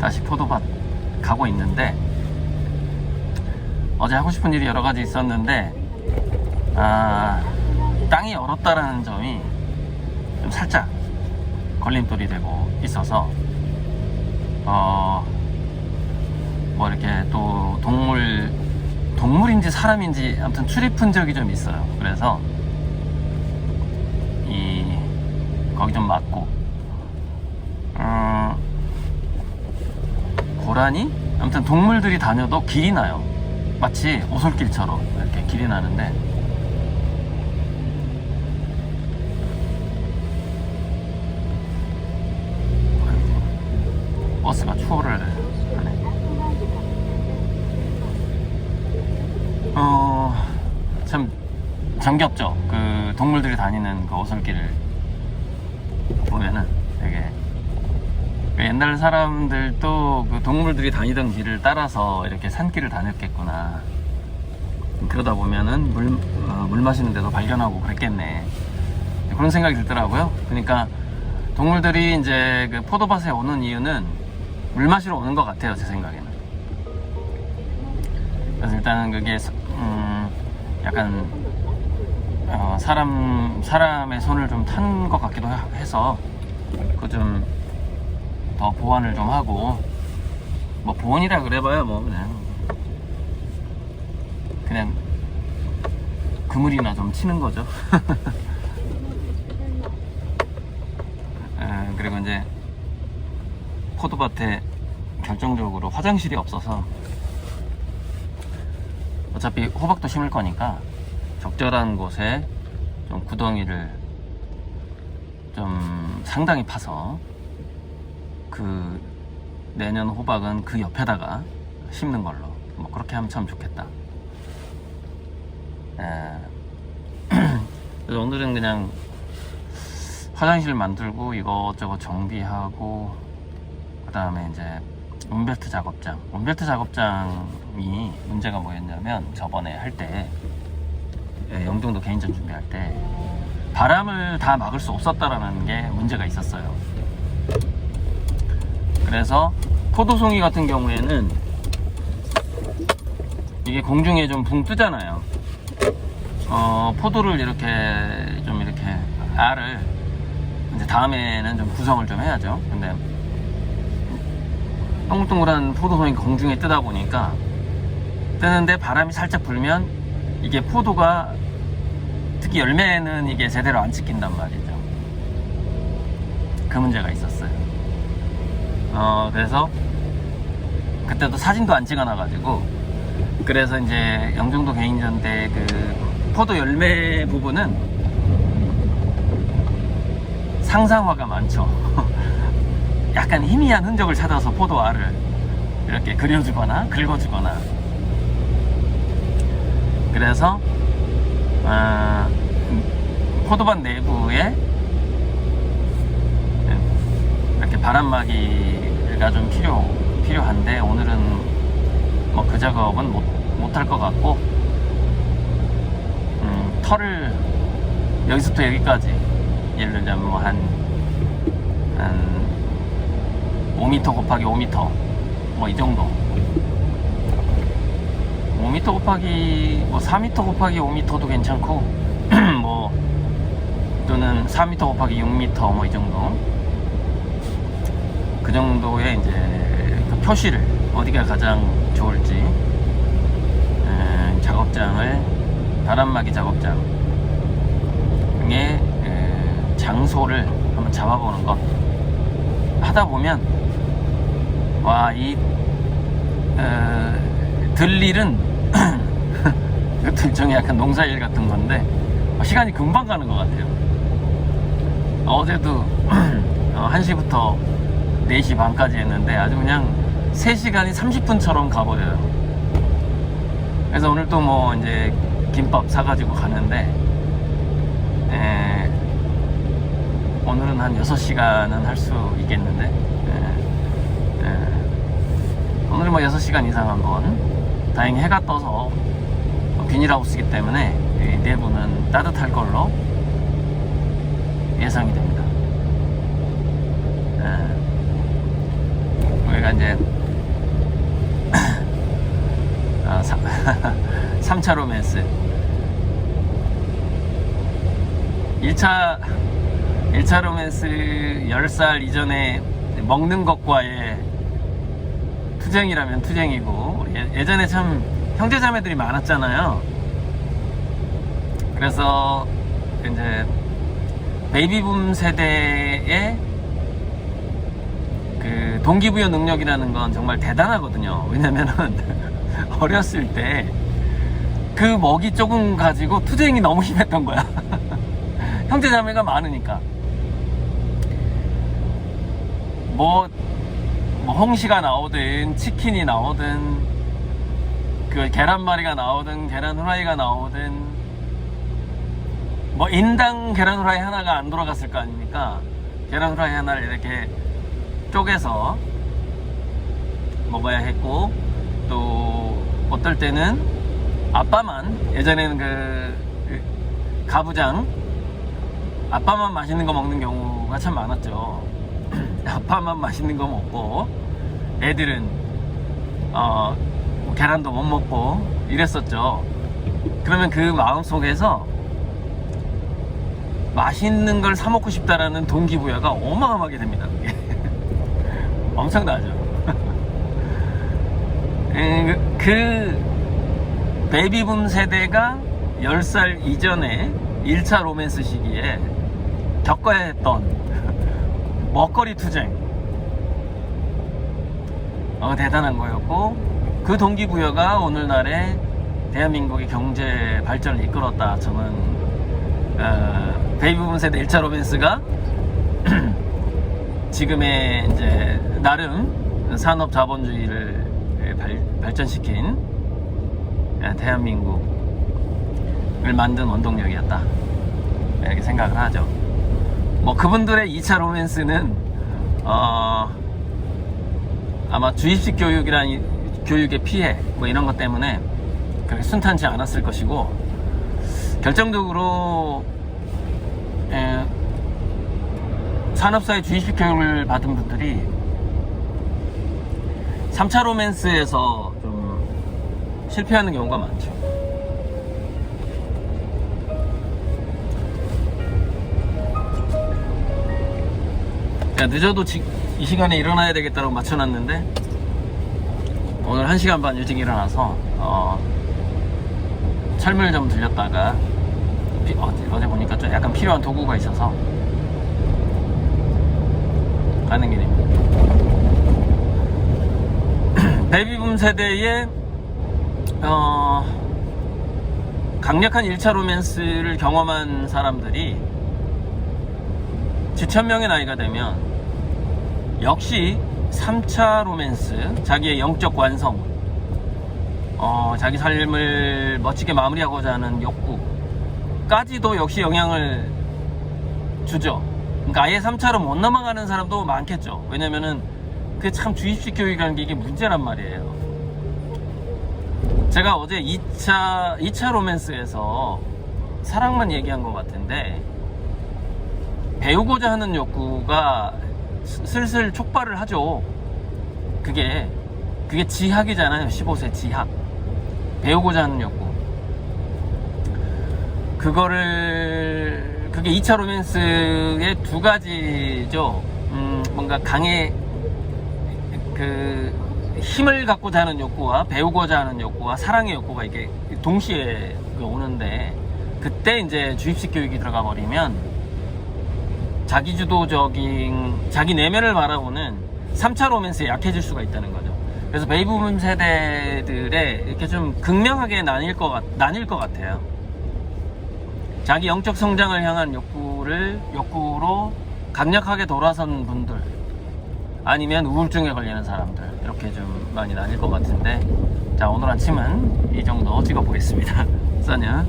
다시 포도밭 가고 있는데, 어제 하고 싶은 일이 여러 가지 있었는데 땅이 얼었다라는 점이 좀 살짝 걸림돌이 되고 있어서 뭐 이렇게 또 동물인지 사람인지 아무튼 출입 흔적이 좀 있어요. 그래서 거기 좀 맞고 고라니? 아무튼 동물들이 다녀도 길이 나요. 마치 오솔길처럼 이렇게 길이 나는데, 버스가 추월을 하네. 참 정겹죠. 그 동물들이 다니는 그 오솔길을 보면은 되게, 옛날 사람들도 그 동물들이 다니던 길을 따라서 이렇게 산길을 다녔겠구나. 그러다 보면은 물 마시는 데도 발견하고 그랬겠네. 그런 생각이 들더라고요. 그러니까 동물들이 이제 그 포도밭에 오는 이유는 물 마시러 오는 것 같아요, 제 생각에는. 그래서 일단은 그게 약간 사람의 손을 좀 탄 것 같기도 해서 그 좀 더 보완을 좀 하고, 뭐 보온이라 그래봐야 뭐 그냥 그물이나 좀 치는 거죠. 그리고 이제 포도밭에 결정적으로 화장실이 없어서, 어차피 호박도 심을 거니까 적절한 곳에 좀 구덩이를 좀 상당히 파서 그 내년 호박은 그 옆에다가 심는 걸로, 뭐 그렇게 하면 참 좋겠다. 그래서 오늘은 그냥 화장실 만들고 이것저것 정비하고, 그 다음에 이제 온벨트 작업장이 문제가 뭐였냐면, 저번에 할 때 영종도 개인전 준비할 때 바람을 다 막을 수 없었다라는 게 문제가 있었어요. 그래서 포도송이 같은 경우에는 이게 공중에 좀 붕 뜨잖아요. 포도를 이렇게 알을 이제 다음에는 좀 구성을 좀 해야죠. 근데 동글동글한 포도송이 공중에 뜨다 보니까, 뜨는데 바람이 살짝 불면 이게 포도가, 특히 열매는 이게 제대로 안 찍힌단 말이죠. 그 문제가 있었어요. 그래서 그때도 사진도 안 찍어놔가지고, 그래서 이제 영종도 개인전 때 그 포도 열매 부분은 상상화가 많죠. 약간 희미한 흔적을 찾아서 포도 알을 이렇게 그려주거나 긁어주거나, 그래서 포도밭 내부에 이렇게 바람막이가 좀 필요한데, 오늘은 뭐 그 작업은 못할 것 같고, 털을 여기서부터 여기까지, 예를 들자면 뭐 한 5m 곱하기 5m 뭐 이 정도, 5m 곱하기 뭐 4m 곱하기 5m도 괜찮고 뭐 또는 4m 곱하기 6m 뭐 이 정도, 그 정도의 이제 그 표시를 어디가 가장 좋을지, 작업장을, 바람막이 작업장의 장소를 한번 잡아보는 것 하다 보면, 와, 이 들일은 이것도 일종의 약간 농사일 같은 건데 시간이 금방 가는 것 같아요. 어제도 1시부터 4시 반까지 했는데 아주 그냥 3시간이 30분처럼 가버려요. 그래서 오늘 또 뭐 이제 김밥 사가지고 가는데, 오늘은 한 6시간은 할 수 있겠는데, 오늘 뭐 6시간 이상 한번, 다행히 해가 떠서 비닐하우스이기 때문에 내부는 따뜻할 걸로 예상이 됩니다. 저희가 이제 3차 로맨스 1차 로맨스 10살 이전에 먹는 것과의 투쟁이라면 투쟁이고, 예전에 참 형제자매들이 많았잖아요. 그래서 이제 베이비붐 세대의 그 동기부여 능력이라는 건 정말 대단하거든요. 왜냐면은 어렸을 때 그 먹이 조금 가지고 투쟁이 너무 심했던 거야. 형제자매가 많으니까. 뭐 홍시가 나오든 치킨이 나오든 그 계란말이가 나오든 계란 후라이가 나오든 뭐 인당 계란 후라이 하나가 안 돌아갔을 거 아닙니까? 계란 후라이 하나를 이렇게 쪼개서 먹어야 했고, 또 어떨 때는 아빠만, 예전에는 그 가부장 아빠만 맛있는 거 먹는 경우가 참 많았죠. 아빠만 맛있는 거 먹고 애들은 계란도 못 먹고 이랬었죠. 그러면 그 마음속에서 맛있는 걸 사 먹고 싶다라는 동기부여가 어마어마하게 됩니다. 그게 엄청나죠. 그 베이비붐 세대가 10살 이전에 1차 로맨스 시기에 겪어야 했던 먹거리 투쟁, 대단한 거였고, 그 동기부여가 오늘날의 대한민국의 경제 발전을 이끌었다. 저는 베이비붐 세대 1차 로맨스가 지금의 이제 나름 산업 자본주의를 발전시킨 대한민국을 만든 원동력이었다, 이렇게 생각을 하죠. 뭐 그분들의 2차 로맨스는 아마 주입식 교육이란 교육의 피해 뭐 이런 것 때문에 그렇게 순탄치 않았을 것이고, 결정적으로 산업사회 주입식 교육을 받은 분들이 3차 로맨스에서 좀 실패하는 경우가 많죠. 늦어도 이 시간에 일어나야 되겠다고 맞춰놨는데, 오늘 1시간 반 일찍 일어나서 철물 좀 들렸다가 어제 보니까 좀 약간 필요한 도구가 있어서 가는 길입니다. 베이비붐 세대의 강력한 1차 로맨스를 경험한 사람들이 7,000명의 나이가 되면 역시 3차 로맨스, 자기의 영적 완성, 자기 삶을 멋지게 마무리하고자 하는 욕구까지도 역시 영향을 주죠. 그러니까 아예 3차로 못 넘어가는 사람도 많겠죠. 왜냐면은 그게 참 주입식 교육이라는 게 이게 문제란 말이에요. 제가 어제 2차 로맨스에서 사랑만 얘기한 것 같은데, 배우고자 하는 욕구가 슬슬 촉발을 하죠. 그게 지학이잖아요. 15세 지학. 배우고자 하는 욕구. 그게 2차 로맨스의 두 가지죠. 뭔가 힘을 갖고자 하는 욕구와 배우고자 하는 욕구와 사랑의 욕구가 이게 동시에 오는데, 그때 이제 주입식 교육이 들어가 버리면 자기주도적인 자기 내면을 바라보는 3차 로맨스에 약해질 수가 있다는 거죠. 그래서 베이비붐 세대들의 이렇게 좀 극명하게 나뉠 것 같아요. 자기 영적 성장을 향한 욕구로 강력하게 돌아선 분들, 아니면 우울증에 걸리는 사람들, 이렇게 좀 많이 나뉠 것 같은데, 자, 오늘 아침은 이 정도 찍어보겠습니다. 써냐?